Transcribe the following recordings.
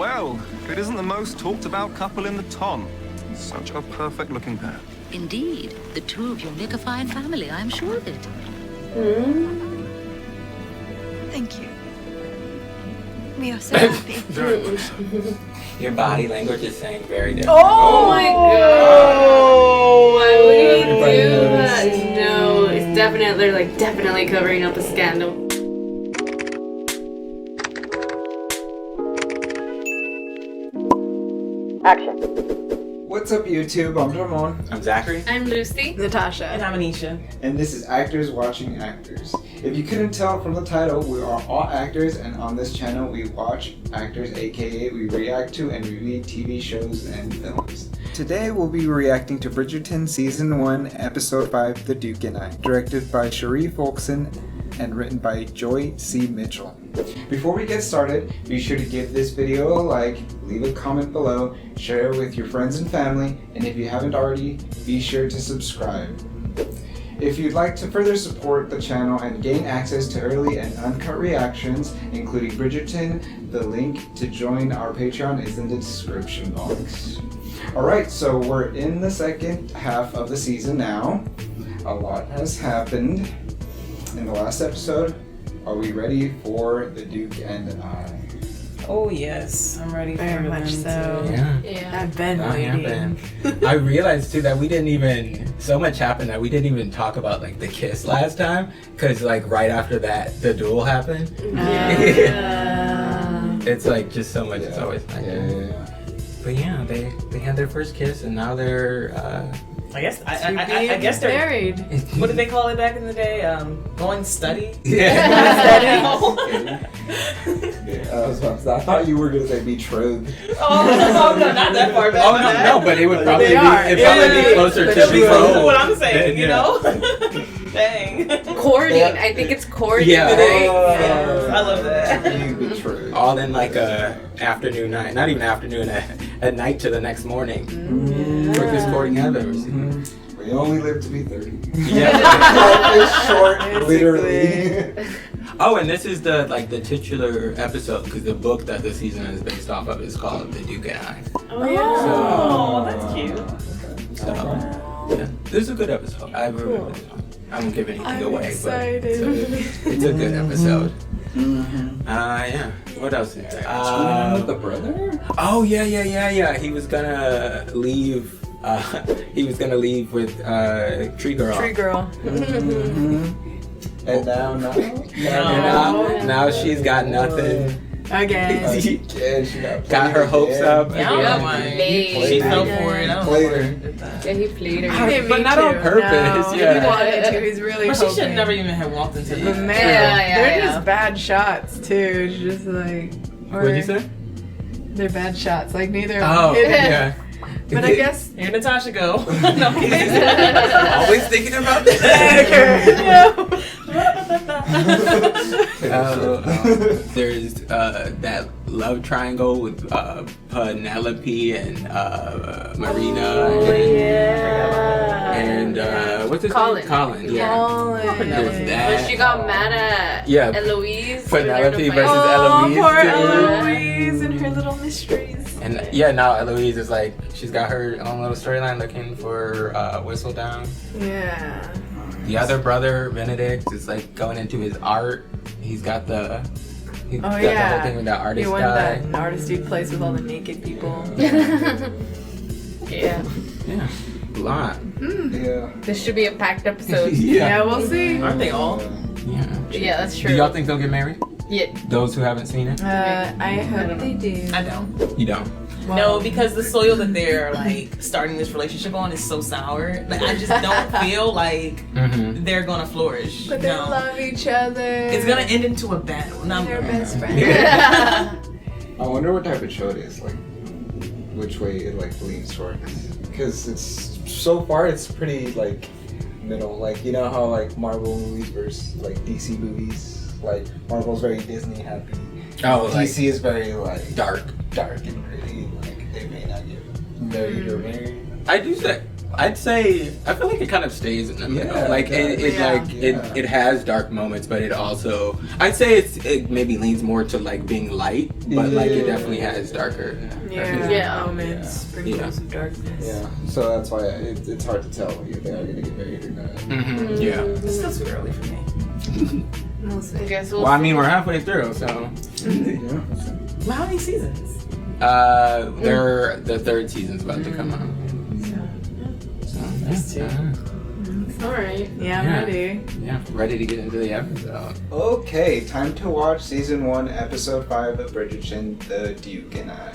Well, it isn't the most talked about couple in the ton. Such a perfect looking pair. Indeed, the two of you make a fine family, I'm sure of it. Thank you. We are so happy. Your body language is saying very different. Oh my god! Why would he do that? No, it's definitely covering up a scandal. What's up, YouTube? I'm Ramon. I'm Zachary. I'm Lucy. Natasha. And I'm Anisha. And this is Actors Watching Actors. If you couldn't tell from the title, we are all actors, and on this channel we watch actors, aka we react to and review TV shows and films. Today we'll be reacting to Bridgerton Season 1, Episode 5, The Duke and I, directed by Cherie Folkson and written by Joy C. Mitchell. Before we get started, be sure to give this video a like, leave a comment below, share it with your friends and family, and if you haven't already, be sure to subscribe. If you'd like to further support the channel and gain access to early and uncut reactions, including Bridgerton, the link to join our Patreon is in the description box. Alright, so we're in the second half of the season now. A lot has happened in the last episode. Are we ready for The Duke and I? Oh yes, I'm ready for Very much them so. to- Yeah. I've been waiting. I realized too that we didn't even, so much happened that we didn't even talk about like the kiss last time, because like right after that the duel happened. It's like just so much. It's always like that. But yeah, they had their first kiss and now they're I guess I guess they're married. What did they call it back in the day? Going study. I thought you were going to say betrothed. Oh no, not that far back. Oh no, but it would probably They are. be closer But to it'll be close to betrothed. what I'm saying, you Yeah. know? Dang. Courting. I think it's courting. Yeah. Right? Yes, I love that. You betrothed. All in like a afternoon night, not even afternoon, a night to the next morning. Quickest courting I've ever seen. We only live to be 30. Yeah. Life is short, literally. Oh, and this is the titular episode because the book that the season is based off of is called The Duke and I. Oh, that's cute. So, yeah, this is a good episode. I won't give anything I'm away, excited. but it's a good episode. Yeah. What else is there? With the brother? Oh yeah. He was gonna leave. He was gonna leave with Tree Girl. Tree girl. And Now she's got nothing. Again. Yeah, she Got her hopes up. Yeah, I don't know why. Played. She fell for it. I don't know Played why her. she did that. Yeah, he played her. Hey, But me not too. on purpose, No, yeah. He wanted to. He's really But she hoping. should never even have walked into But the man, Yeah, they're yeah. just bad shots too. It's just like. What'd you say? They're bad shots. Like neither. Oh, hit it. yeah. But I guess. Here Natasha go. No, Always thinking about that. There's that love triangle with Penelope and Marina and what's his Colin. name? Colin. Yeah. Colin. There's But that. she got mad at Yeah. Eloise. Penelope for her to versus fight. Eloise. Oh, poor too. Eloise and her little mysteries. And yeah, now Eloise is like she's got her own little storyline looking for Whistledown. Yeah. The other brother, Benedict, is like going into his art. He's got the the whole thing with that artist He went guy. that artisty place with all the naked people. Yeah. Yeah, a lot. Yeah. This should be a packed episode. Yeah, we'll see. Aren't they all? Yeah. Yeah, that's Do true. y'all think they'll get married? Yeah. Those who haven't seen it? I hope they do. I don't. You don't. No, because the soil that they're like starting this relationship on is so sour. Like I just don't feel like Mm-hmm. they're gonna flourish. But they No. love each other. It's gonna end into a battle. No, They're best friends. I wonder what type of show it is, like which way it like leans towards. Because it's so far it's pretty like middle. Like you know how like Marvel movies versus like DC movies. Like Marvel's very Disney happy. Oh, like DC is very like dark. and gritty. Like they may not get married or married. I do say I'd say I feel like it kind of stays in the middle. Yeah, Like it has dark moments, but it also I'd say it maybe leans more to like being light, but like it definitely has darker. Moments, sprinkles of darkness. Yeah, so that's why it's hard to tell if they are gonna get married or not. Yeah. It's still too early for me. I guess we'll Well, I mean, we're halfway through, so. Yeah. Well, how many seasons? The third season's about to come out. That's two. Alright. Yeah, I'm ready. Yeah, ready to get into the episode. Okay, time to watch season 1, episode 5 of Bridgerton, The Duke and I.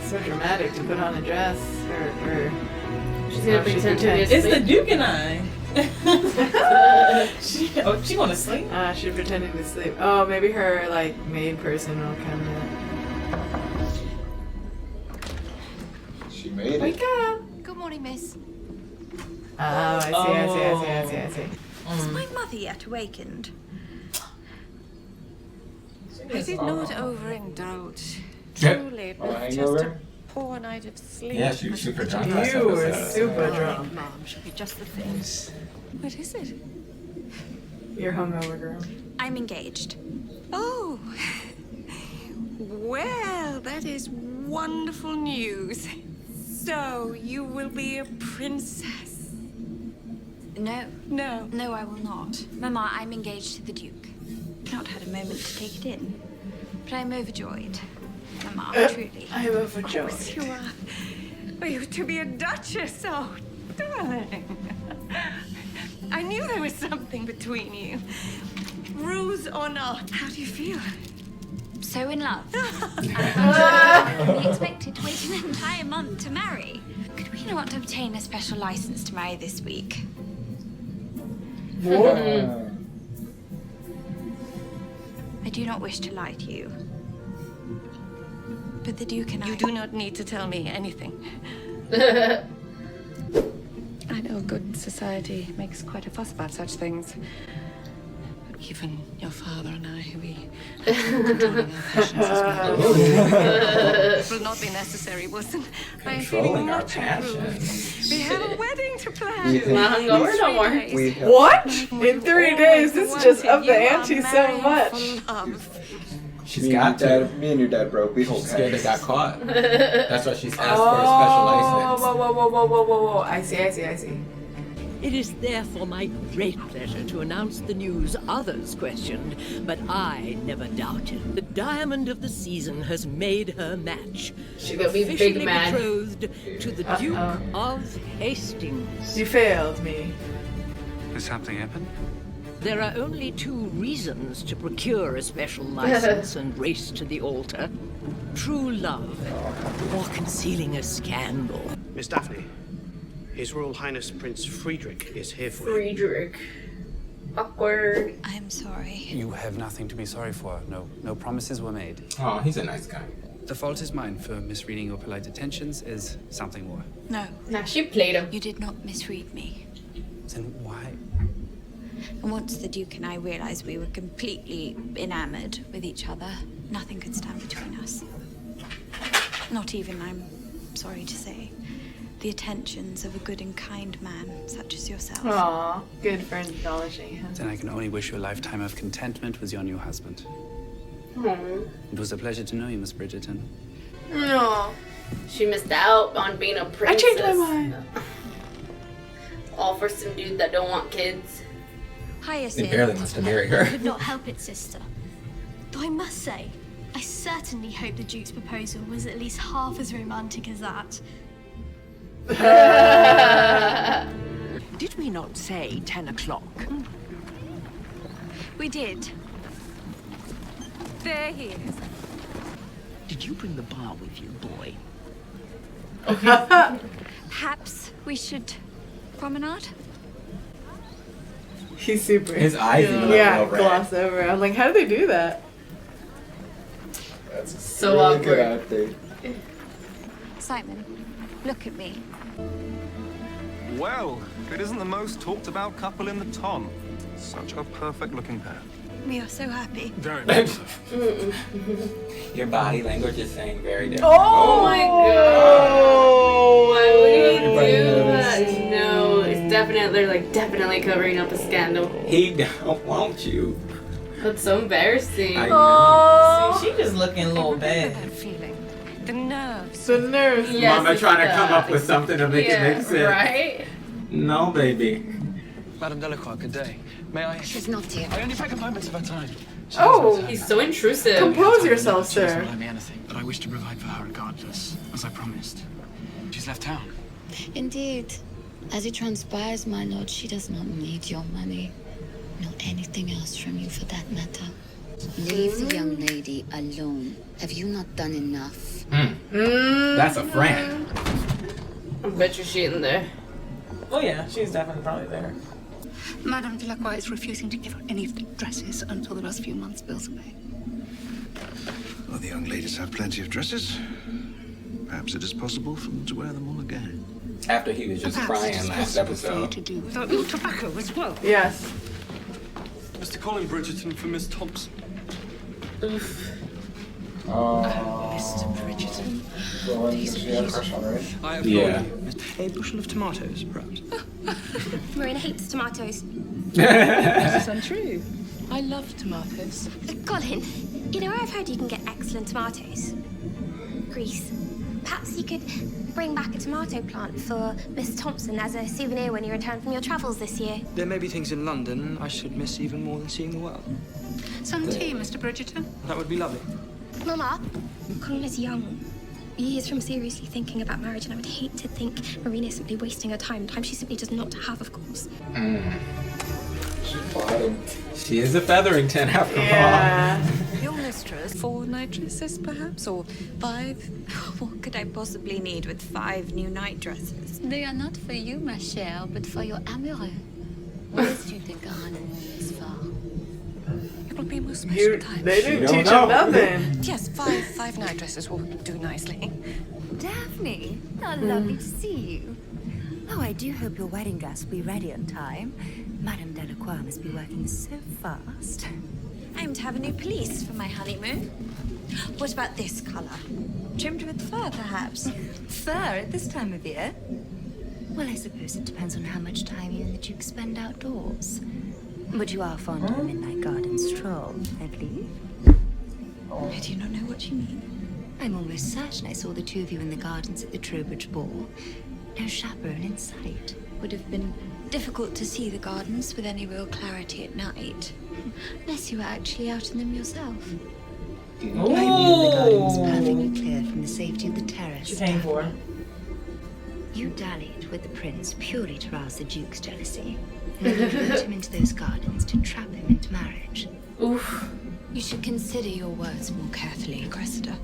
So dramatic to put on a dress or She's gonna pretend to be It's the asleep. Duke and I. she going to sleep? she's pretending to sleep. Oh, maybe her like maid person will come in. She made it. Wake up! Good morning, miss. Oh, I see. Has my mother yet awakened? I did not overindulge. Truly, it Oh, was just a hangover? poor night of sleep. Yeah, she was super drunk. You were super drunk. Mom should be just the thing. What is it? You're hungover, girl. I'm engaged. Oh. Well, that is wonderful news. So, you will be a princess? No. No. No, I will not. Mama, I'm engaged to the Duke. Not had a moment to take it in. But I'm overjoyed. Mama, truly. I'm overjoyed. Of course you are. Oh, you to be a duchess, oh, darling. I knew there was something between you. Ruse or not. How do you feel? So in love. We expected to wait an entire month to marry. Could we not obtain a special license to marry this week? I do not wish to lie to you. But the Duke and I... You do not need to tell me anything. I know good society makes quite a fuss about such things. But even your father and I, we controlling our passions as well. It will not be necessary, Wilson. I am feeling Controlling our much improved. passions. We have a wedding to plan. Not hungover no more. We have What? In 3 days, this is just up the ante so much. She's got to. Me and your dad broke. We hold She's scared they hands. got caught. That's why she's asked for a special license. Whoa. I see. It is therefore my great pleasure to announce the news others questioned, but I never doubted. The diamond of the season has made her match. She's gonna be Officially big mad. betrothed to the Duke of Hastings. You failed me. Has something happened? There are only 2 reasons to procure a special license and race to the altar. True love, or concealing a scandal. Miss Daphne, His Royal Highness Prince Friedrich is here for you. Friedrich. Awkward. I'm sorry. You have nothing to be sorry for. No promises were made. Oh, he's a nice guy. The fault is mine for misreading your polite attentions is something more. No, Nah, she played him. you did not misread me. Then why? And once the Duke and I realized we were completely enamored with each other, nothing could stand between us. Not even, I'm sorry to say, the attentions of a good and kind man such as yourself. Aw, good for acknowledging him. Then I can only wish you a lifetime of contentment with your new husband. Aww. It was a pleasure to know you, Miss Bridgerton. No. She missed out on being a I princess. changed my mind. All for some dude that don't want kids. Hiya, He barely wants to marry her. Could not help it, sister. Though I must say, I certainly hope the Duke's proposal was at least half as romantic as that. Did we not say 10 o'clock? We did. There he is. Did you bring the bar with you, boy? Perhaps we should promenade? He's super. His eyes even look Yeah, real red. gloss over. I'm like, how do they do that? That's So really awkward. good acting. Simon, look at me. Well, if it isn't the most talked about couple in the ton. Such a perfect looking pair. We are so happy. Very much. Your body language is saying very different. Oh my god! Why would he do that? No, it's definitely covering up a scandal. He don't want you. That's so embarrassing. Oh, she just looking a little bad. Feeling. The nerves. The nerves. Yes, Mama it's trying to come up with something to make it make sense. Right? No, baby. Madame Delacroix, good day. May I? She's not here. I only beg a moment of her time. Oh, he's so intrusive. Compose yourself, She doesn't sir. owe me anything, but I wish to provide for her regardless, as I promised. She's left town. Indeed. As it transpires, my lord, she does not need your money. Nor anything else from you for that matter. Leave the young lady alone. Have you not done enough? That's a friend. I bet you she in there. Oh yeah, she's definitely probably there. Madame Delacroix is refusing to give her any of the dresses until the last few months' bills are paid. Well, the young ladies have plenty of dresses. Perhaps it is possible for them to wear them all again. After he was just crying last episode. To do without your tobacco as well. Yes. Mr. Colin Bridgerton for Miss Thompson. Mr. Bridgerton. I have Yeah. a bushel of tomatoes, perhaps. Marina hates tomatoes. This is untrue. I love tomatoes. Colin, you know where I've heard you can get excellent tomatoes? Greece. Perhaps you could bring back a tomato plant for Miss Thompson as a souvenir when you return from your travels this year. There may be things in London I should miss even more than seeing the world. Some tea, Mr. Bridgerton. That would be lovely. Mama, Colin is young. Years from seriously thinking about marriage, and I would hate to think Marina is simply wasting her time. Time she simply does not have, of course. She is a Featherington after all. Your mistress. 4 night dresses, perhaps? Or 5? What could I possibly need with 5 new night dresses? They are not for you, ma chère, but for your amoureux. What else do you think a honeymoon is for? It will be a most special time. They didn't teach him nothing. Yes, 5 night dresses will do nicely. Daphne, how lovely to see you. Oh, I do hope your wedding dress will be ready on time. Madame Delacroix must be working so fast. I'm to have a new pelisse for my honeymoon. What about this colour? Trimmed with fur, perhaps? Fur at this time of year? Well, I suppose it depends on how much time you and the Duke spend outdoors. But you are fond of a midnight garden stroll, I believe. I do not know what you mean. I'm almost certain I saw the two of you in the gardens at the Trowbridge ball. No chaperone in sight. Would have been difficult to see the gardens with any real clarity at night. Unless you were actually out in them yourself. I knew the garden was perfectly clear from the safety of the terrace. She's paying for it. You dallied with the prince purely to rouse the Duke's jealousy. And then you lured him into those gardens to trap him into marriage. Oof. You should consider your words more carefully, Cressida.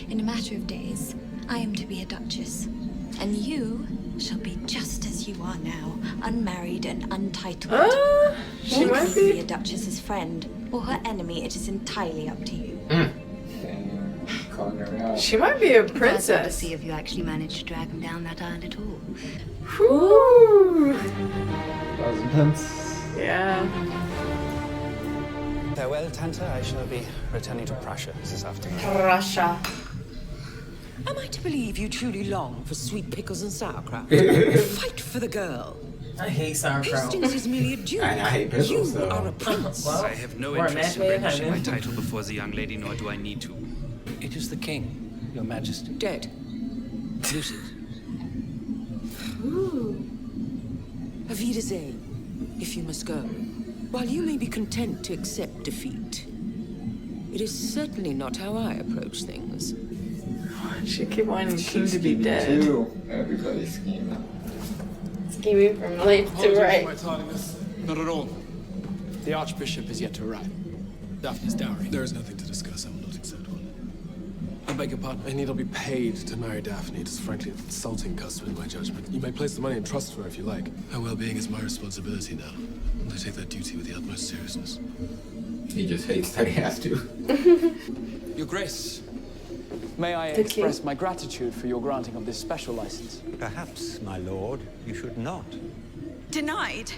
In a matter of days, I am to be a duchess. And you shall be just as you are now, unmarried and untitled. She You might can be. be a duchess's friend or her enemy. It is entirely up to you. She might be a To princess. see if you actually managed to drag him down that island at all. Whew. That was intense. Yeah. Farewell, Tanta. I shall be returning to Prussia this afternoon. Russia. Am I to believe you truly long for sweet pickles and sauerkraut? Fight for the girl. I hate sauerkraut. Hastings is merely a duke. I hate pickles, You so. are a prince. I have no Or a interest in matchmaker, brandishing my kinda. title before the young lady, nor do I need to. It is the king, your majesty. Dead. Lucid. Auf Wiedersehen, if you must go. While you may be content to accept defeat, it is certainly not how I approach things. She keep wanting King to be dead. Too. Everybody's scheming. Scheming from left to Apologies for right. my tardiness. Not at all. The Archbishop is yet to arrive. Daphne's dowry. There is nothing to discuss. I will not accept one. I beg your pardon. I need to be paid to marry Daphne. It is frankly an insulting custom in my judgment. You may place the money in trust for her if you like. Her well-being is my responsibility now, and I take that duty with the utmost seriousness. He just hates that he has to. Your Grace, may I The express king. my gratitude for your granting of this special license? Perhaps, my lord, you should not. Denied.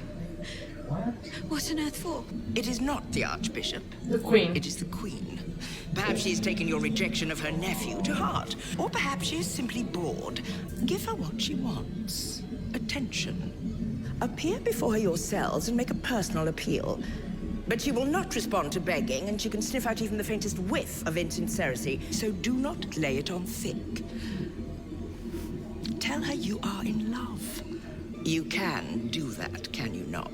What on earth for? It is not the Archbishop. The Queen. It is the Queen. Perhaps she's taken your rejection of her nephew to heart. Or perhaps she is simply bored. Give her what she wants. Attention. Appear before her yourselves and make a personal appeal. But she will not respond to begging, and she can sniff out even the faintest whiff of insincerity. So do not lay it on thick. Tell her you are in love. You can do that, can you not?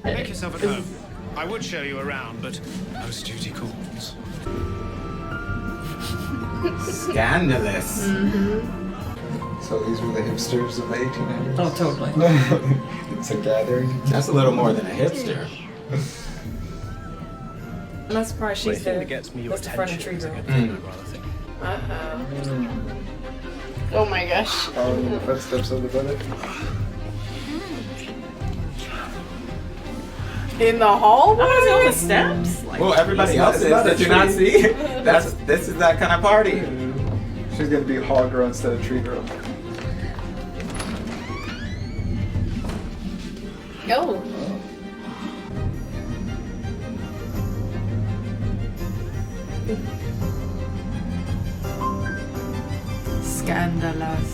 Make yourself at home. I would show you around, but most duty calls. Scandalous. So these were the hipsters of the 1800s? Oh, totally. It's a gathering. That's a little more than a hipster. I'm not surprised she's there. Gets me your That's the front of attention. tree Oh my gosh. Oh, the footsteps of the brother. In the hallway? I was on the steps. Well, everybody else is. Did you not see? This is that kind of party. She's gonna be hall girl instead of tree girl. Oh. Scandalous.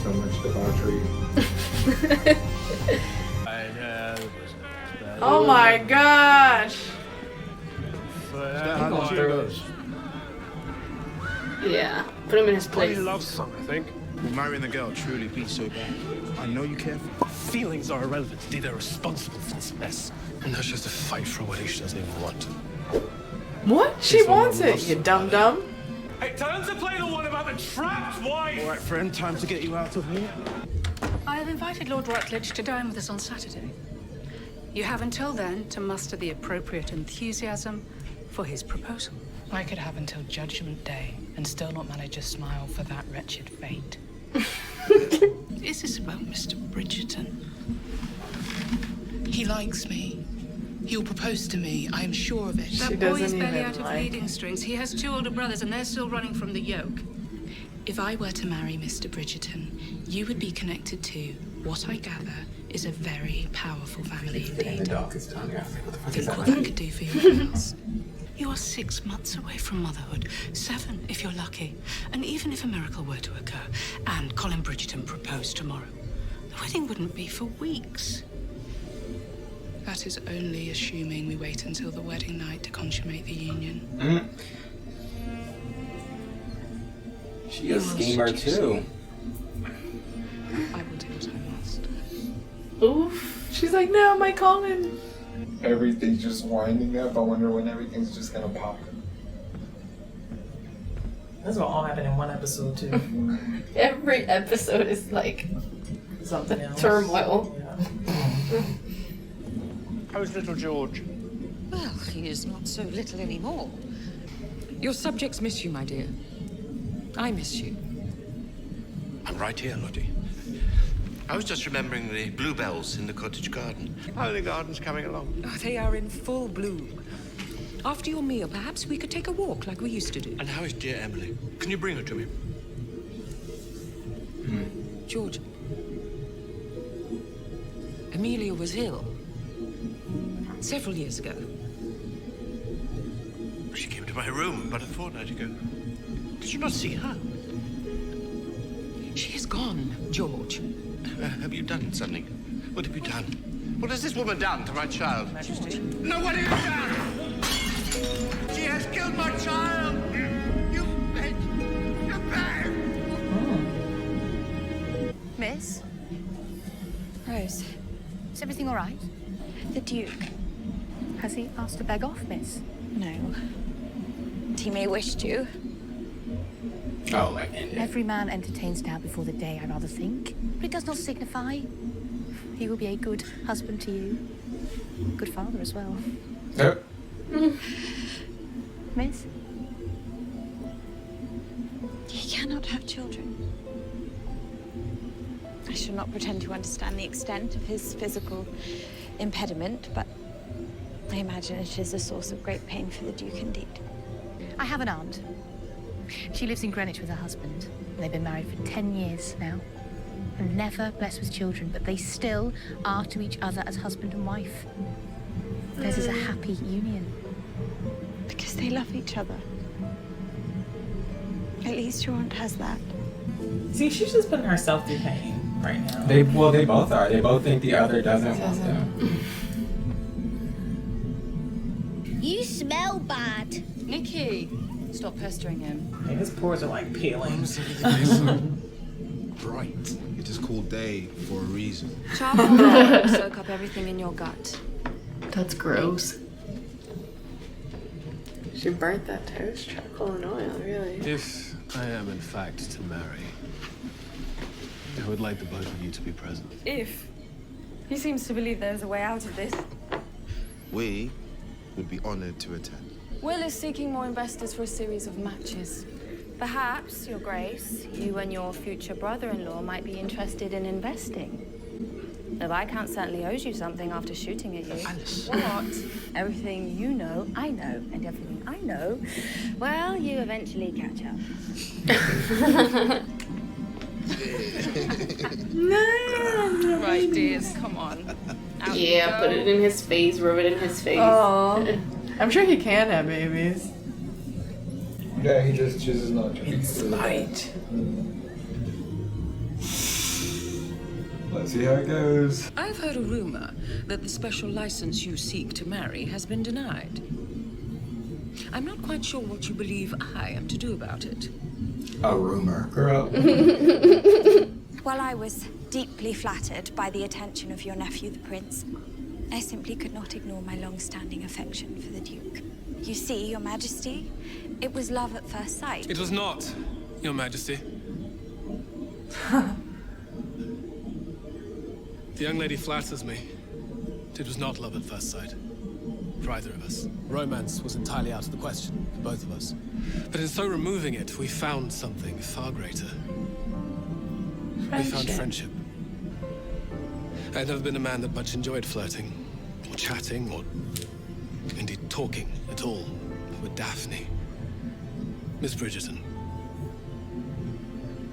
So much debauchery. Oh my gosh. Yeah, put him in his place. Love song, I think. Will marrying the girl truly be so bad? I know you care for. Feelings are irrelevant. Indeed, they're responsible for this mess. And now she has to fight for a wedding she doesn't even want. What? She wants it, you dum-dum. Hey, tell them to play the one about the trapped wife! All right, friend, time to get you out of here. I have invited Lord Rutledge to dine with us on Saturday. You have until then to muster the appropriate enthusiasm for his proposal. I could have until Judgment Day and still not manage a smile for that wretched fate. Is this about Mr. Bridgerton? He likes me. He'll propose to me. I am sure of it. That boy is barely out of leading strings. He has 2 older brothers and they're still running from the yoke. If I were to marry Mr. Bridgerton, you would be connected to what I gather is a very powerful family indeed. Think what that could do for your house. You are 6 months away from motherhood. 7 if you're lucky. And even if a miracle were to occur and Colin Bridgerton proposed tomorrow, the wedding wouldn't be for weeks. That is only assuming we wait until the wedding night to consummate the union. She a schemer too. I will do what I must. Oof. She's like, no, my Colin. Everything's just winding up. I wonder when everything's just gonna pop. That's what all happened in one episode too. Every episode is like something else. Turmoil. Yeah. How's little George? Well, he is not so little anymore. Your subjects miss you, my dear. I miss you. I'm right here, Lottie. I was just remembering the bluebells in the cottage garden. How are the gardens coming along? Oh, they are in full bloom. After your meal, perhaps we could take a walk like we used to do. And how is dear Emily? Can you bring her to me? George. Amelia was ill. Several years ago. She came to my room about a fortnight ago. Did you not see her? She is gone, George. Have you done something? What have you done? What has this woman done to my child? Majesty. No, what have you done? She has killed my child! You bitch! You bad! Miss? Rose, is everything all right? The Duke. Has he asked to beg off, miss? No. He may wish to. Oh, like ended. Every man entertains now before the day, I rather think. But it does not signify. He will be a good husband to you. Good father as well. Miss? He cannot have children. I shall not pretend to understand the extent of his physical impediment, but I imagine it is a source of great pain for the Duke indeed. I have an aunt. She lives in Greenwich with her husband. They've been married for 10 years now. And never blessed with children, but they still are to each other as husband and wife. Theirs is a happy union. Because they love each other. At least your aunt has that. See, she's just putting herself through pain right now. They both are. They both think the other doesn't want them. You smell bad. Nikki, stop pestering him. Hey, his pores are like peeling. Bright. It is called day for a reason. Charcoal will soak up everything in your gut. That's gross. She burnt that toast, charcoal and oil, really. If I am in fact to marry, I would like the both of you to be present. If. He seems to believe there's a way out of this. We would be honored to attend. Will is seeking more investors for a series of matches. Perhaps, Your Grace, you and your future brother-in-law might be interested in investing. The Viscount certainly owes you something after shooting at you. Alice. What? Everything you know, I know. And everything I know, well, you eventually catch up. Right, dears, come on. Out Yeah, put it in his face, rub it in his face. Oh, I'm sure he can have babies. Yeah, he just chooses not to. Spite. Let's see how it goes. I've heard a rumor that the special license you seek to marry has been denied. I'm not quite sure what you believe I am to do about it. A rumor, girl. While I was deeply flattered by the attention of your nephew, the Prince, I simply could not ignore my long-standing affection for the Duke. You see, Your Majesty, it was love at first sight. It was not, Your Majesty. The young lady flatters me. It was not love at first sight. For either of us. Romance was entirely out of the question for both of us. But in so removing it, we found something far greater. We found friendship. I had never been a man that much enjoyed flirting, or chatting, or indeed talking at all with Daphne. Miss Bridgerton.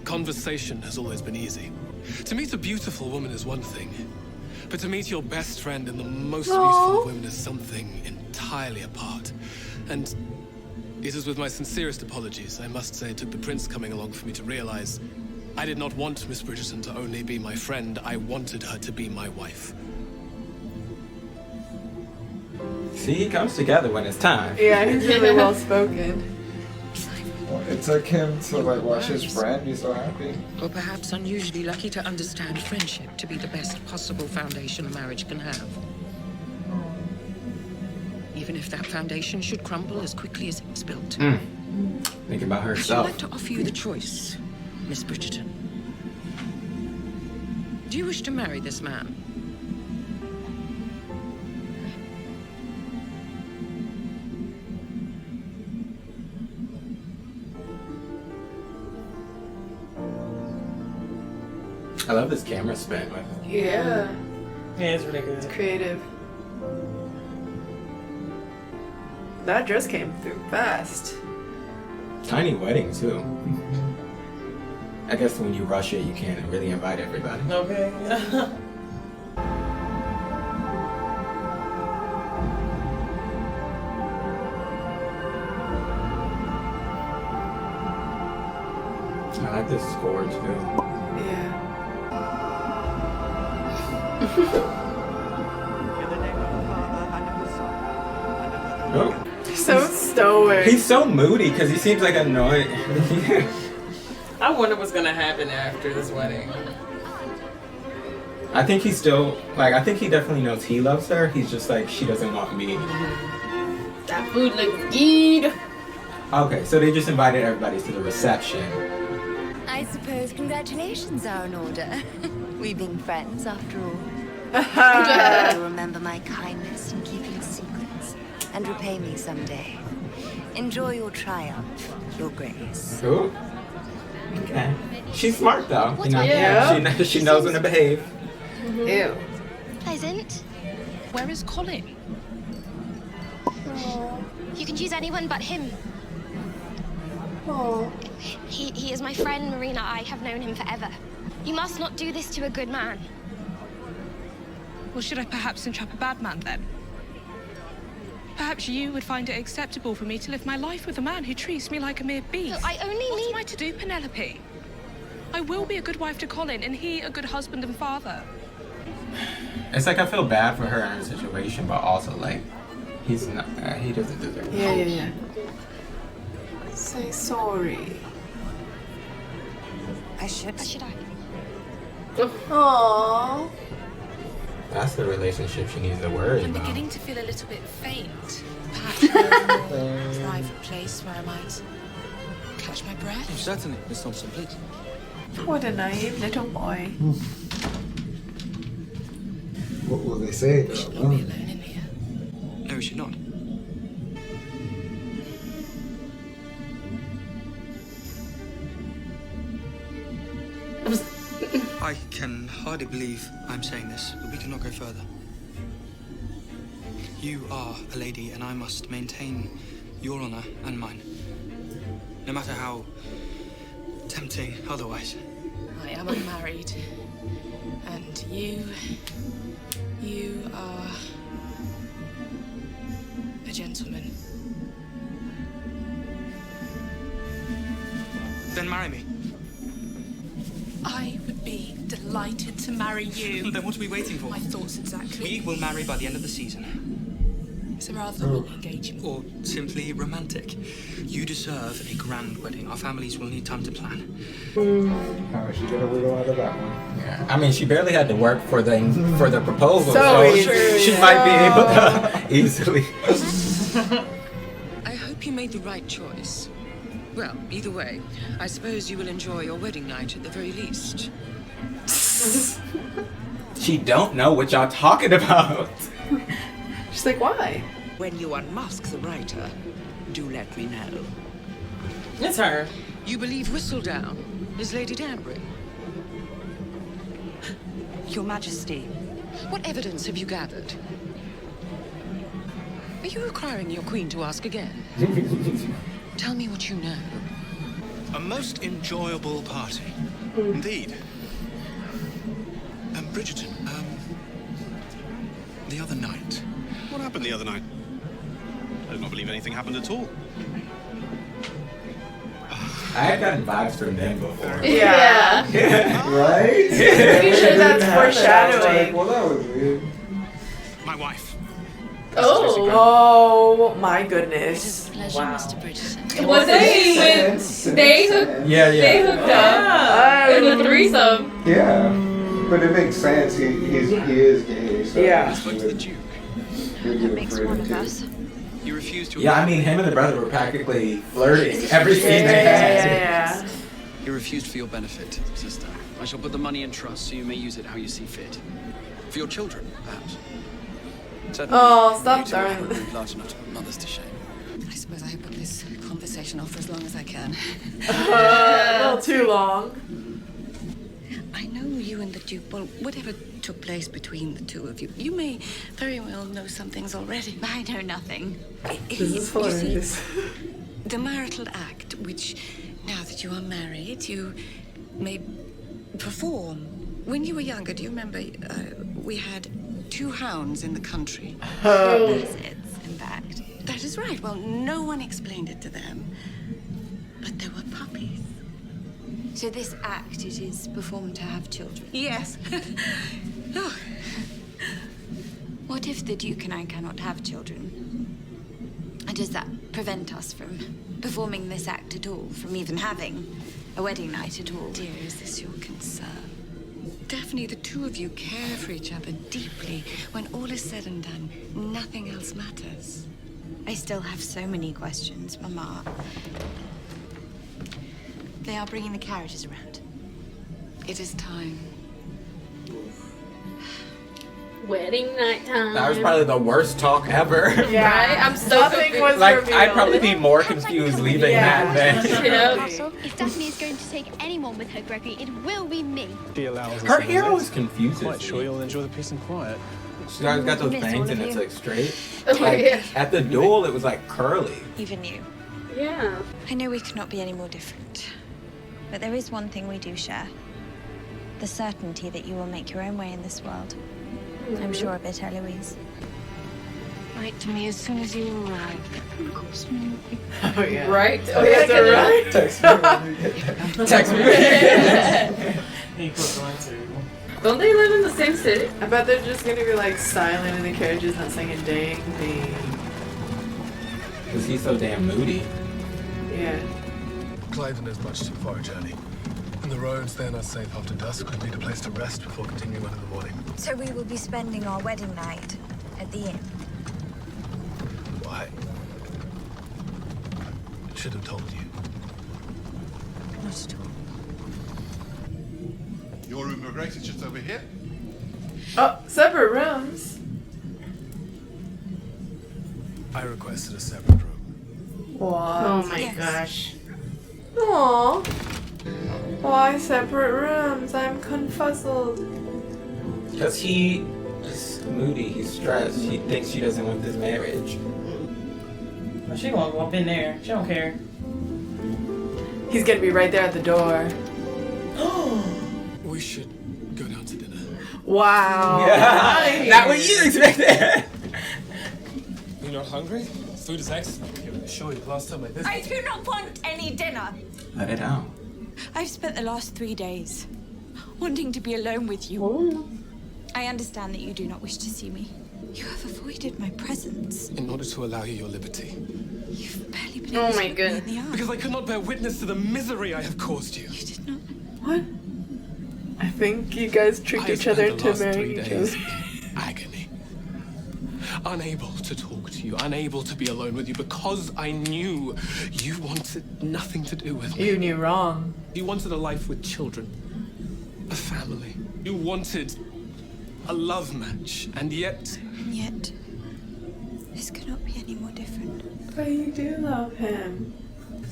Conversation has always been easy. To meet a beautiful woman is one thing, but to meet your best friend and the most beautiful of women is something entirely apart. And it is with my sincerest apologies, I must say it took the Prince coming along for me to realize I did not want Miss Bridgerton to only be my friend, I wanted her to be my wife. See, he comes together when it's time. Yeah, he's really well spoken. It took him to like watch his friend be so happy. Or perhaps unusually lucky to understand friendship to be the best possible foundation a marriage can have. Even if that foundation should crumble as quickly as it was built. Thinking about I'd herself. like to offer you the choice, Miss Bridgerton. Do you wish to marry this man? I love this camera spin with it. Yeah. Yeah, it's really good. It's creative. That dress came through fast. Tiny wedding too. I guess when you rush it, you can't really invite everybody. Okay. I like this score too. Yeah. Oh. So stoic. He's so moody because he seems like annoyed. I wonder what's gonna happen after this wedding. I think he's still, like, I think he definitely knows he loves her. He's just like, she doesn't want me. That food looks good. Okay, so they just invited everybody to the reception. I suppose congratulations are in order. We being friends, after all. You'll remember my kindness in keeping secrets and repay me someday. Enjoy your triumph, Your Grace. Cool. Okay. She's smart though. You know? Yeah. She knows when to behave. Ew. Pleasant. Where is Colin? You can choose anyone but him. Oh. He is my friend, Marina. I have known him forever. You must not do this to a good man. Well, should I perhaps entrap a bad man then? Perhaps you would find it acceptable for me to live my life with a man who treats me like a mere beast. Look, I only What am I to do, Penelope? I will be a good wife to Colin, and he a good husband and father. It's like I feel bad for her in her situation, but also like he's not. He doesn't deserve it. Yeah. Say sorry. I should I? Aww. That's the relationship she needs to worry I'm about. beginning to feel a little bit faint. Perhaps a private place where I might catch my breath. Oh, certainly, Miss Thompson, please. What a naive little boy. What will they say? We should not be alone in here. No, we should not. I can hardly believe I'm saying this, but we cannot go further. You are a lady, and I must maintain your honor and mine, no matter how tempting otherwise. I am unmarried. And you are a gentleman. Then marry me. I would be delighted to marry you. Then what are we waiting for? My thoughts exactly. We will marry by the end of the season. It's a rather long engagement. Or simply romantic. You deserve a grand wedding. Our families will need time to plan. How is she gonna wiggle out of that one? Yeah, I mean, she barely had to work for the proposal, So easy. she might be able to easily. I hope you made the right choice. Well, either way, I suppose you will enjoy your wedding night at the very least. She don't know what y'all talking about. She's like, why? When you unmask the writer, do let me know. It's her. You believe Whistledown is Lady Danbury? Your Majesty, what evidence have you gathered? Are you requiring your queen to ask again? Tell me what you know. A most enjoyable party. Indeed. Bridgerton, the other night. What happened the other night? I do not believe anything happened at all. I had gotten vibes from them before. Yeah. Right? Pretty sure that's foreshadowing. Well, that was weird. My wife. Oh my goodness. Pleasure, Wow. Mr. Bridgerton. Was it when they hooked they hooked up in the threesome? Yeah, but it makes sense. He is gay. So Yeah. Spoke to the Duke. That makes one of us. You refused to. Yeah, I mean, him and the brother were practically flirting every scene they had. Yeah. You refused for your benefit, sister. I shall put the money in trust so you may use it how you see fit. For your children, perhaps. Certainly. Oh, stop You two are throwing. large enough to put mothers to shame. I suppose I have put this conversation off for as long as I can. A little too long. I know you and the Duke, well, whatever took place between the two of you, you may very well know some things already. I know nothing. This is hilarious. The marital act, which, now that you are married, you may perform. When you were younger, do you remember we had 2 hounds in the country? Visits, in fact. That is right. Well, no one explained it to them. But there were puppies. So this act, it is performed to have children? Yes. Oh. What if the Duke and I cannot have children? And does that prevent us from performing this act at all? From even having a wedding night at all? Dear, is this your concern? Daphne, the two of you care for each other deeply. When all is said and done, nothing else matters. I still have so many questions, Mama. They are bringing the carriages around. It is time. Wedding night time. That was probably the worst talk ever. Yeah, right? I'm so Nothing was like, revealed. I'd probably be more confused leaving that than. If Daphne is going to take anyone with her, Gregory, it will be me. She allows us Her to hair live. always confuses Quite me. sure you'll enjoy the peace and quiet. She's always got those Miss bangs all and of it's you. like straight. Oh, Like, yeah. at the duel, it was like curly. Even you. Yeah. I know we could not be any more different. But there is one thing we do share. The certainty that you will make your own way in this world. I'm sure of it, Eloise. Write to me as soon as you arrive. Of course. Oh, yeah. Right? Oh, yeah, that's right. Text me. He put going to. Don't they live in the same city? I bet they're just gonna be like silent in the carriages, not saying a dang thing. Because he's so damn moody. Yeah. Cliven is much too far a journey. And the roads, they're not safe after dusk. We need a place to rest before continuing on in the morning. So we will be spending our wedding night at the inn. Why? Should have told you. Not at all. Your room, Your Grace, is just over here. Oh, separate rooms. I requested a separate room. What? Oh my gosh. Aww. Why separate rooms? I'm confuzzled. Because he is moody, he's stressed. He thinks she doesn't want this marriage. Well, she gonna go up in there. She don't care. He's gonna be right there at the door. We should go down to dinner. Wow. Yeah. Not what you expected. You're not hungry? Food is excellent. I assure you, the last time like this. I do not want any dinner. Let it out. I've spent the last 3 days wanting to be alone with you. I understand that you do not wish to see me. You have avoided my presence. In order to allow you your liberty. You've barely been Oh able my to look me in goodness. the eye. Because I could not bear witness to the misery I have caused you. You did not. What? I think you guys tricked each other into marrying each other. Agony. Unable to talk to you, unable to be alone with you because I knew you wanted nothing to do with me. You knew wrong. You wanted a life with children, a family. You wanted a love match, and yet... And yet, this cannot be any more different. But you do love him.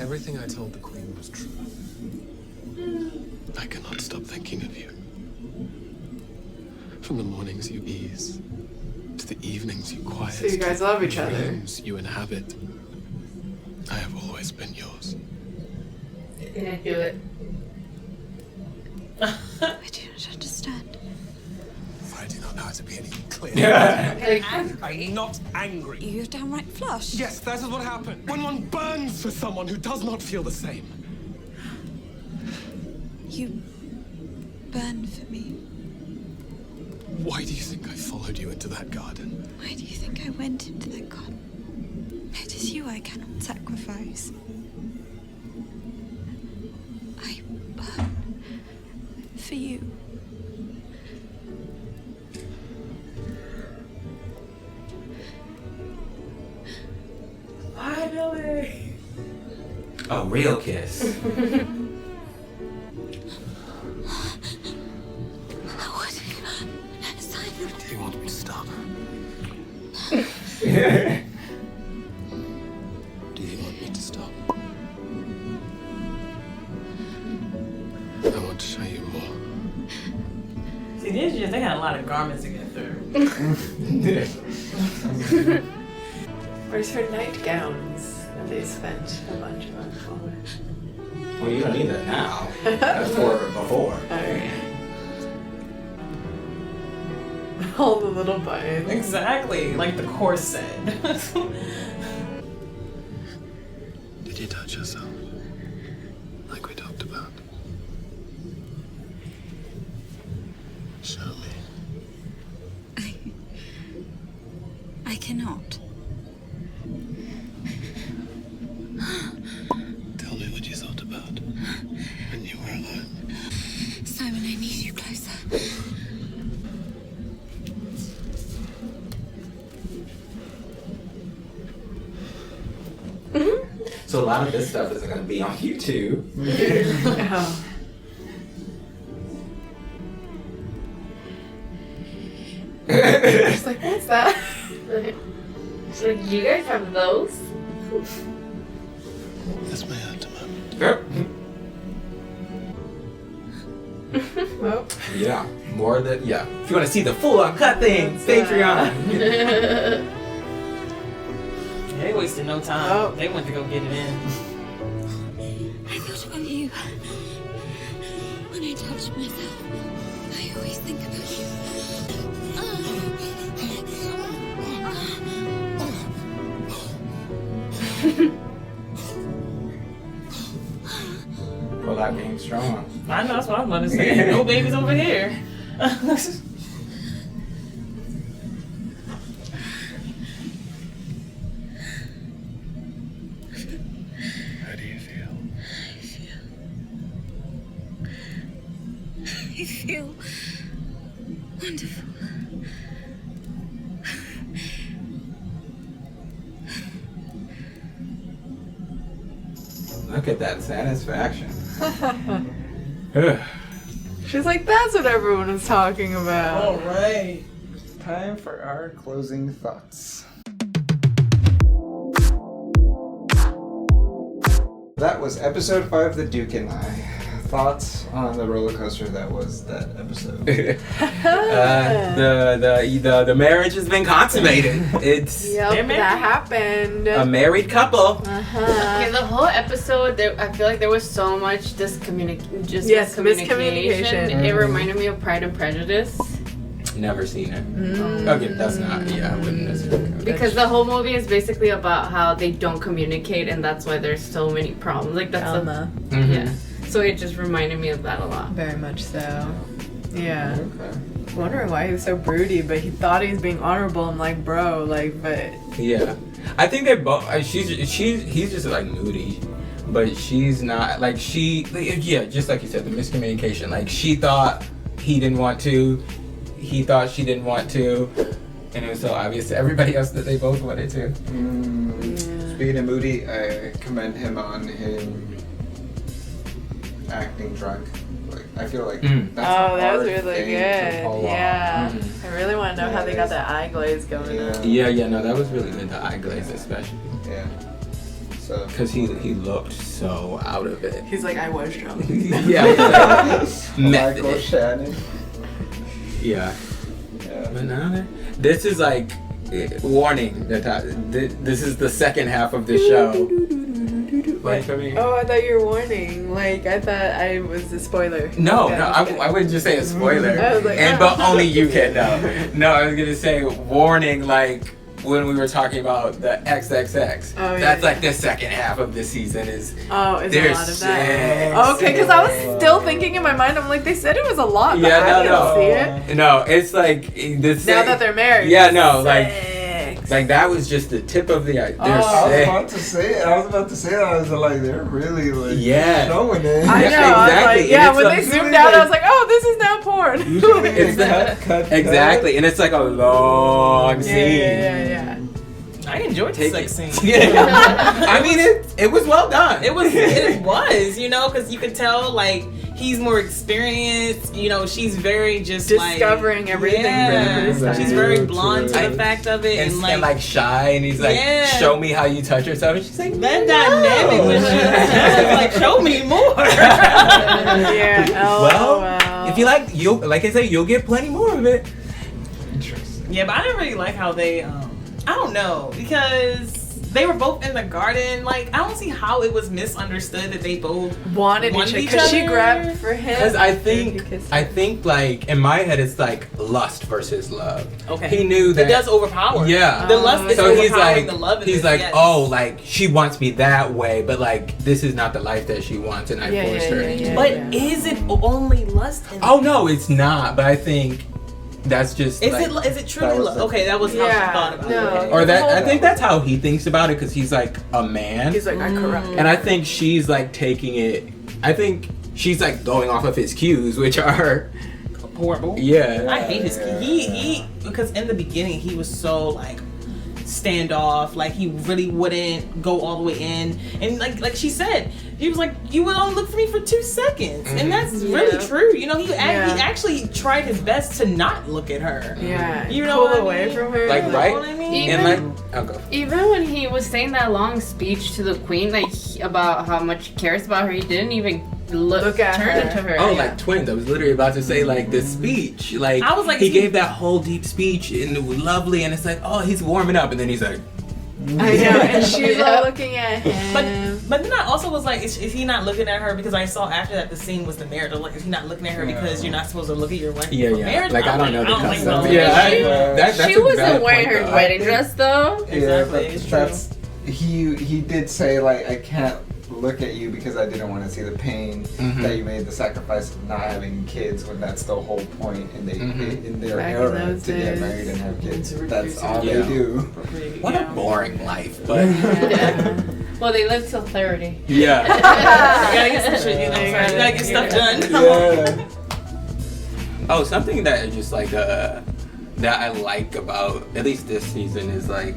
Everything I told the Queen was true. I cannot stop thinking of you. From the mornings you ease, to the evenings you quiet. So you guys love each other. Dreams you inhabit. I have always been yours. Didn't do it. I do not understand. I do not know how to be any clearer. Yeah. I'm not angry. You're downright flushed. Yes, that is what happened. When one burns for someone who does not feel the same. You burn for me. Why do you think I followed you into that garden? Why do you think I went into that garden? It is you I cannot sacrifice. I burn for you. Finally. A real kiss. Do you want me to stop? Yeah. Do you want me to stop? I want to show you more. See, this year they had a lot of garments to get through. Where's her nightgowns that they spent a bunch of money on? Well, you don't need that now. That's for before. Alright. All the little buttons. Exactly, like the corset. Did you touch yourself? Like we talked about? Show me. I cannot. Tell me what you thought about when you were alone. Simon, I need you closer. So a lot of this stuff isn't going to be on YouTube. Oh. It's like, what's that? It's like, you guys have those? That's my ultimate. Yep. Well. Yeah. More than, yeah. If you want to see the full uncut thing, Patreon. Yeah, we wasted no time. Oh. They went to go get it in. I thought about you. When I touch myself, I always think about you. Pull out game strong. I know, that's what I'm about to say. No babies over here. How do you feel? I feel wonderful. Look at that satisfaction. She's like, that's what everyone was talking about. All right. Time for our closing thoughts. That was episode 5, The Duke and I. Thoughts on the roller coaster that was that episode? The marriage has been consummated. It's Yep, that happened. a married couple. Okay, the whole episode, I feel like there was so much miscommunication. It reminded me of Pride and Prejudice. Never seen it. Okay, that's not. Yeah, I wouldn't necessarily. Because the whole movie is basically about how they don't communicate, and that's why there's so many problems. Like that's yeah. So it just reminded me of that a lot. Very much so. Yeah. Okay. Wondering why he was so broody, but he thought he was being honorable. I'm like, bro, like, but. Yeah, I think they both. He's just like moody, but she's not. Like yeah, just like you said, the miscommunication. Like she thought he didn't want to, he thought she didn't want to, and it was so obvious to everybody else that they both wanted to. Speaking of moody, I commend him on him acting drunk. Like I feel like that's that was really thing good. to pull Yeah. off. I really want to know how they got that eye glaze going on. Yeah, no, that was really good. The eye glaze, especially. Yeah. So. Because he looked so out of it. He's like, I was drunk. Yeah. Michael Shannon. Yeah. But now this is like warning that this is the second half of the show. Like, I mean, Oh, I thought you were warning. Like, I thought I was a spoiler. no, Okay, I wouldn't just say a spoiler. I was like, But only you can know. No, I was gonna say warning, like when we were talking about the XXX. Oh, yeah, that's like the second half of the season is. Oh, is there's a lot of sex. that? Okay, because I was still thinking in my mind, I'm like, they said it was a lot, but I didn't see it. No, it's like this. Now that they're married. Yeah, no, like that was just the tip of the iceberg. I was about to say it. I was like, they're really like showing it. I know. Exactly. I was like, yeah, when they zoomed out, I was like, oh, this is now porn. It's exactly, and it's like a long scene. Yeah. I enjoyed the sex scene. I mean, it was well done. It was, you know, because you could tell, like, he's more experienced, you know, she's very just discovering everything for the first time. She's very blonde to the fact of it. And like shy, and he's like, show me how you touch yourself. And she's like, that dynamic was just like, show me more. Well, if you like, like I say, you'll get plenty more of it. Interesting. Yeah, but I didn't really like how they, I don't know, because they were both in the garden. Like, I don't see how it was misunderstood that they both wanted each other. Because she grabbed for him. Because I think, like, in my head, it's like lust versus love. Okay. He knew that. It does overpower. Yeah. The lust is so he's overpowering like, the love. He's like, oh, like, she wants me that way, but, like, this is not the life that she wants, and I forced her into But it. is it only lust? Oh, no, it's not. But I think that's just is it truly love? Okay, that was how she thought about it. Or that I think that's how he thinks about it, because he's like a man. He's like, I corrupted. And I think she's like taking it. I think she's like going off of his cues, which are horrible. Yeah. I hate his cues. He because in the beginning he was so like standoff, like he really wouldn't go all the way in, and like she said, he was like, you would only look for me for 2 seconds, and that's really true. You know, he actually tried his best to not look at her. Yeah, you know, pull away from her. Like, right? What I mean? Even when he was saying that long speech to the queen, like about how much he cares about her, he didn't even look at turn her. to her. Oh, like twins. I was literally about to say like the speech. Like I was like, he gave that whole deep speech and it was lovely, and it's like, oh, he's warming up, and then he's like, I know, and she's all looking at him. But then I also was like, is he not looking at her? Because I saw after that the scene was the marriage. Like, is he not looking at her because you're not supposed to look at your wife for marriage? Like, I don't know the custom. She wasn't wearing her wedding dress though. Exactly. That's he did say like, I can't look at you because I didn't want to see the pain that you made the sacrifice of not having kids when that's the whole point in their Back in era those to get days. married and have kids. That's all they do. What a boring life, but Well, they live till 30. yeah. You gotta get some shit, you gotta get stuff done. Oh, something that I just like that I like about at least this season is like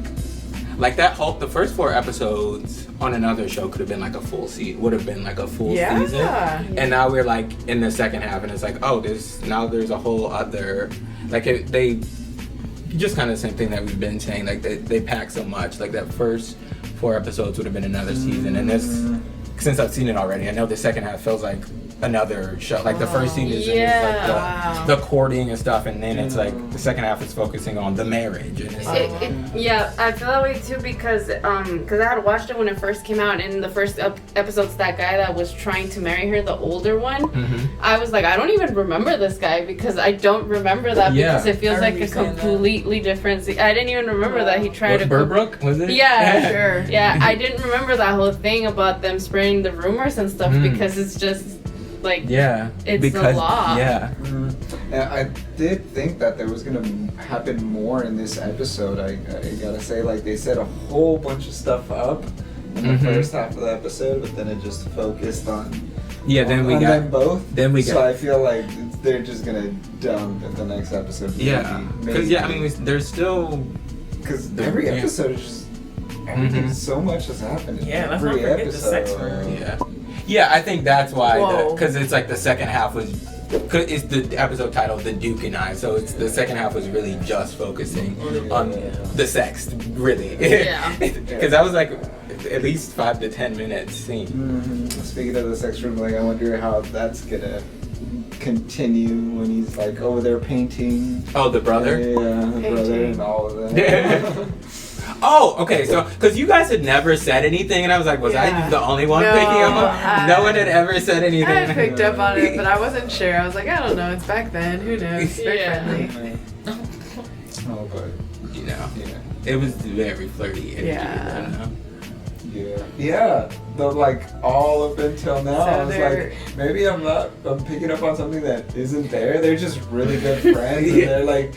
that whole the first 4 episodes on another show could have been like a full season, would have been like a full season, and now we're like in the second half, and it's like, oh, now there's a whole other they just kind of the same thing that we've been saying, like they pack so much. Like that first 4 episodes would have been another season, and this, since I've seen it already, I know the second half feels like another show. Like the first season is like the courting and stuff, and then it's like the second half is focusing on the marriage, and it's I feel that way too because I had watched it when it first came out, and in the first episodes, that guy that was trying to marry her, the older one, I was like, I don't even remember this guy because I don't remember that because it feels like a completely different. I didn't even remember that he tried to. Burbrook, was it? Yeah, sure. Yeah, I didn't remember that whole thing about them spreading the rumors and stuff because it's just. Like, it's because, a lot. And I did think that there was gonna happen more in this episode. I gotta say, like they set a whole bunch of stuff up in the first half of the episode, but then it just focused on them both. So I feel like they're just gonna dump in the next episode. Because I mean, there's still every episode is just so much has happened. Let's every not forget episode. the sex room. Yeah, I think that's why, because it's like the second half was, it's the episode title, The Duke and I, so it's the second half was really just focusing on the sex, really. Because that was like at least 5 to 10 minutes scene. Speaking of the sex room, like I wonder how that's gonna continue when he's like over there painting. Oh, the brother? Yeah, the brother and all of that. Oh, okay, so, because you guys had never said anything, and I was like, was I the only one picking up on? No one had ever said anything. I picked up on it, but I wasn't sure. I was like, I don't know, it's back then, who knows? Very friendly. Oh, but, you know, it was very flirty energy, I don't know. Yeah, but like all up until now, So I was like, maybe I'm picking up on something that isn't there. They're just really good friends, and they're like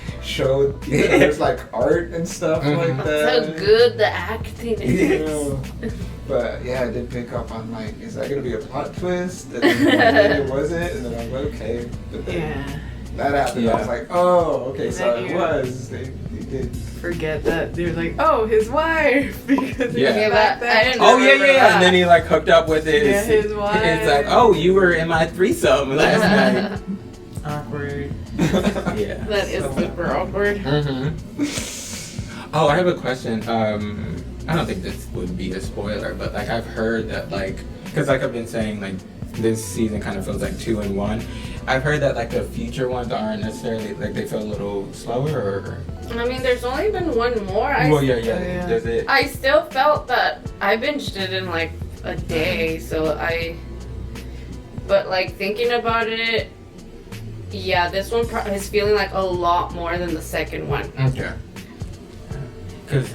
there's like art and stuff like that. So good the acting is. But yeah, I did pick up on like, is that gonna be a plot twist? And then it wasn't, and then I'm like, okay. But then that happened. I was like, oh, okay, so it was. They did forget that they're like, oh, his wife, because he was back then. I didn't yeah, and then he like hooked up with his wife. It's like, oh, you were in my threesome last night. Awkward. Yeah. That is super awkward. Oh, I have a question. I don't think this would be a spoiler, but like I've heard that like, because like I've been saying like this season kind of feels like 2 in 1. I've heard that like the future ones aren't necessarily like they feel a little slower or. I mean, there's only been one more. Does it? I still felt that I binged it in like a day, but like thinking about it, this one is feeling like a lot more than the second one. Okay. Because,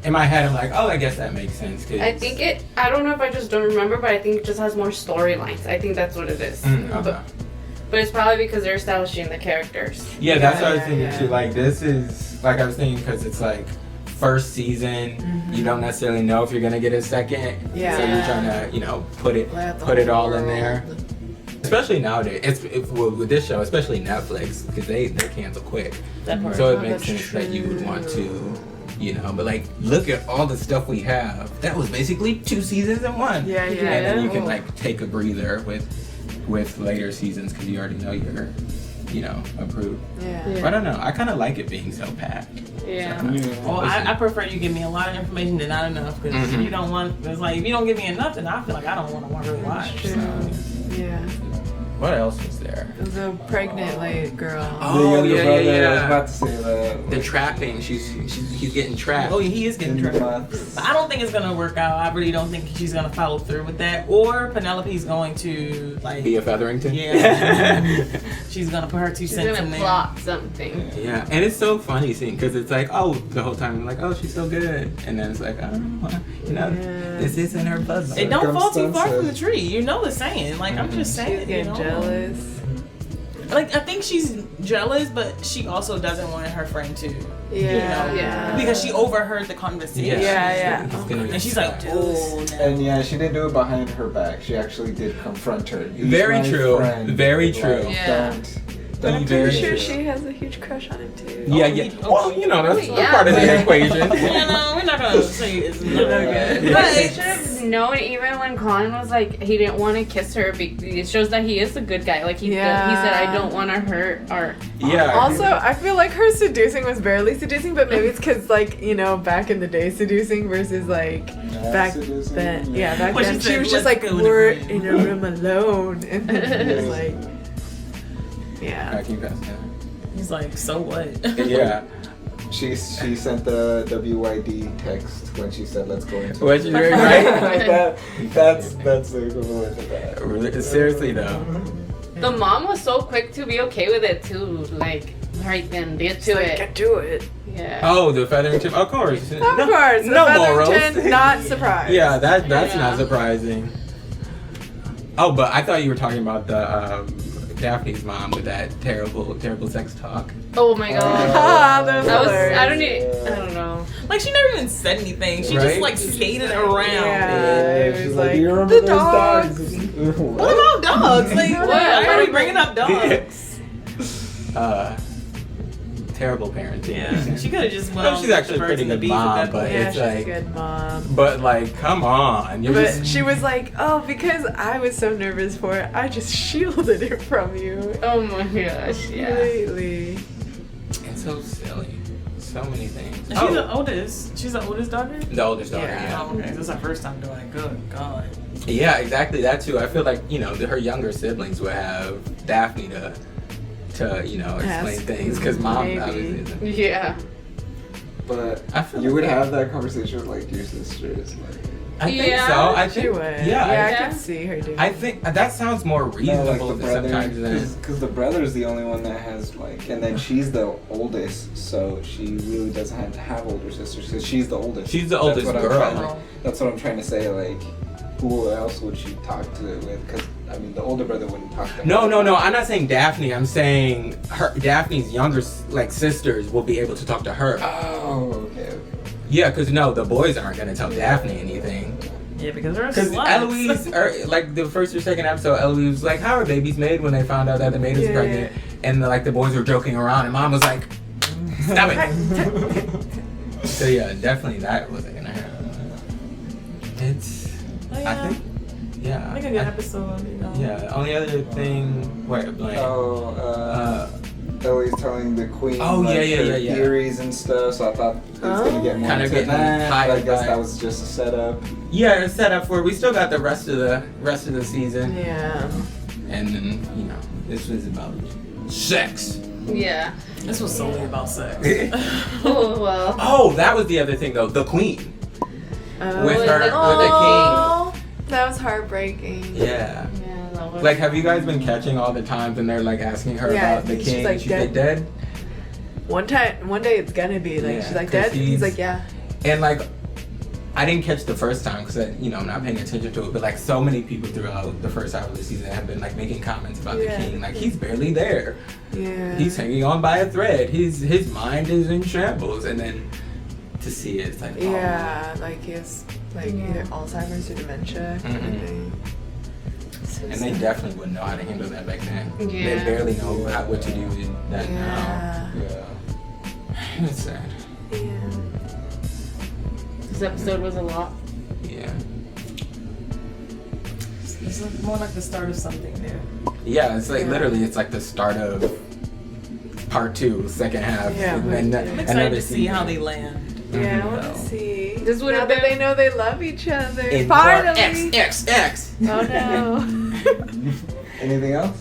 in my head I'm like, oh, I guess that makes sense. I think I don't know if I just don't remember, but I think it just has more storylines. I think that's what it is. Okay. But it's probably because they're establishing the characters. Yeah, that's what I was thinking too. Like, this is, like I was thinking, because it's like, first season, you don't necessarily know if you're going to get a second. So you're trying to, put it all in there. Especially nowadays, with this show, especially Netflix, because they cancel quick. So it makes sense that you would want to, but like, look at all the stuff we have. That was basically 2 seasons in 1. And then you can like take a breather with later seasons because you already know you're, approved. But I don't know. I kind of like it being so packed. Well, I prefer you give me a lot of information than not enough because you don't want. It's like if you don't give me enough, then I feel like I don't want to really watch. So. What else was there? The pregnant lady girl. Oh, The younger yeah, brother, yeah, yeah. I was about to say that. The trapping. He's getting trapped. Oh, he is getting trapped. But I don't think it's gonna work out. I really don't think she's gonna follow through with that. Or Penelope's going to like Be a Featherington. Yeah. She's gonna put her 2 She's cents gonna in there. plot something. Yeah, and it's so funny seeing because it's like, oh, the whole time I'm like, oh, she's so good, and then it's like, oh, you know, this isn't her puzzle. It don't fall too far from the tree. You know the saying. Like I'm just saying. She's getting you know? jealous. Like I think she's jealous, but she also doesn't want her friend to. Yeah. You know, because she overheard the conversation. Yeah. And she's like, oh. No. And yeah, she didn't do it behind her back. She actually did confront her. He's Very my true. friend. Very true. Like, Yeah. But I'm Very pretty sure true. she has a huge crush on him too. Yeah. Well, you know, that's Yeah, part of the equation. You know, we're not gonna say it's no good. But they should have known even when Colin was like he didn't want to kiss her. It shows that he is a good guy. Like he said, I don't want to hurt our. Yeah. Also, I feel like her seducing was barely seducing, but maybe it's because like back in the day seducing versus like back seducing, then. yeah. Yeah, back What then she she said, was just "Let's like go to we're bed." in a room alone, and then it was like yeah. Cracking past that. He's like, so what? Yeah. She sent the WYD text when she said, "Let's go into." Which is very right. Like that's the equivalent of that. Really, seriously though. The mom was so quick to be okay with it too. Like right then, get to it. Get to it. Yeah. Oh, the Featherington. Of course. Of course. No the morals. Featherington, not surprised. Yeah, that's not surprising. Oh, but I thought you were talking about the Daphne's mom with that terrible sex talk. Oh my god. that was. hilarious. I don't know. Like she never even said anything. She Right? just like skated around. Yeah, it was like, "You remember the those dogs." What about dogs? Like What? why are we bringing up dogs? Terrible parenting. Yeah, she could have just went No, on she's with actually the a birds pretty and the good bees at mom, that but point. Yeah, it's she's like, a good mom. but like, come on. You're But just, she was like, oh, because I was so nervous for it, I just shielded it from you. Oh my gosh. Yeah. Completely. it's so silly. So many things. And she's the oldest. She's the oldest daughter. The oldest daughter, yeah. Oh, okay. This is her first time doing it. Good God. Yeah, exactly that too. I feel like her younger siblings would have Daphne to explain Ask. things because mom Maybe. obviously isn't. Yeah. But I feel you like would have that conversation with like your sisters. Like, I think Yeah, so. I She think would. yeah. I Yeah. could see her doing I think that sounds more no, like reasonable the than sometimes brother, than. because the brother's the only one that has like, and then she's the oldest, so she really doesn't have to have older sisters because she's the oldest. She's the oldest what I'm girl. trying- that's what I'm trying to say. Like, who else would she talk to it with? Because I mean, the older brother wouldn't talk to her. No. I'm not saying Daphne. I'm saying Daphne's younger sisters will be able to talk to her. Oh, okay. Yeah, because the boys aren't gonna tell Daphne anything. Yeah, because they're Because sluts. Eloise, like the first or second episode, Eloise was like, "How are babies made?" When they found out that the maid is pregnant, and the boys were joking around, and mom was like, "Stop it!" So yeah, definitely that wasn't gonna happen. It's, Oh, yeah. I think, yeah. Make a good episode, you know. Yeah. Only other thing, wait, blank. Eloise telling the queen Oh, like, yeah. her theories and stuff, so I thought it was gonna get more Kinda into getting that. tied I guess by- that was just a setup. Yeah, it's set up for. We still got the rest of the season. Yeah. And then this was about sex. Yeah. This was solely about sex. Oh well. Oh, that was the other thing though. The queen with her with Oh, that was heartbreaking. the king. Yeah. Yeah, that was. Like, have you guys been catching all the times and they're like asking her Yeah, about the she's king? like, She's like dead. One day it's gonna be like Yeah, she's like 'cause dead. He's like yeah. And like, I didn't catch the first time because I'm not paying attention to it. But like, so many people throughout the first half of the season have been like making comments about the king. Like, he's barely there. Yeah. He's hanging on by a thread. His mind is in shambles. And then to see it, it's like, oh. Yeah, like he has like either Alzheimer's or dementia. kind of thing. So And they sad. definitely wouldn't know how to handle that back then. Yeah. They barely know what to do with that now. Yeah. It's sad. Yeah. This episode was a lot. Yeah. It's more like the start of something new. Yeah, it's like literally, it's like the start of part 2, second half. Yeah, and then I'm excited to see how they land. Yeah, I want to see. This would now have that been. they know they love each other. In Finally. part X. Oh no. Anything else?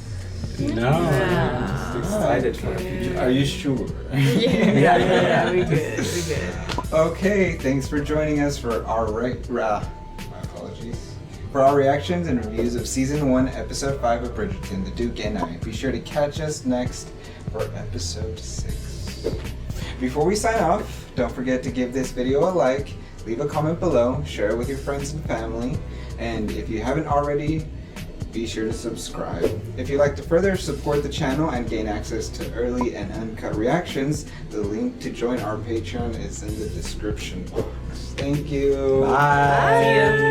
No. I'm excited for the future. Are you sure? Yeah, we good. Okay, thanks for joining us for our my apologies. For our reactions and reviews of Season 1, Episode 5 of Bridgerton, The Duke and I. Be sure to catch us next for Episode 6. Before we sign off, don't forget to give this video a like, leave a comment below, share it with your friends and family, and if you haven't already, be sure to subscribe. If you'd like to further support the channel and gain access to early and uncut reactions, the link to join our Patreon is in the description box. Thank you. Bye.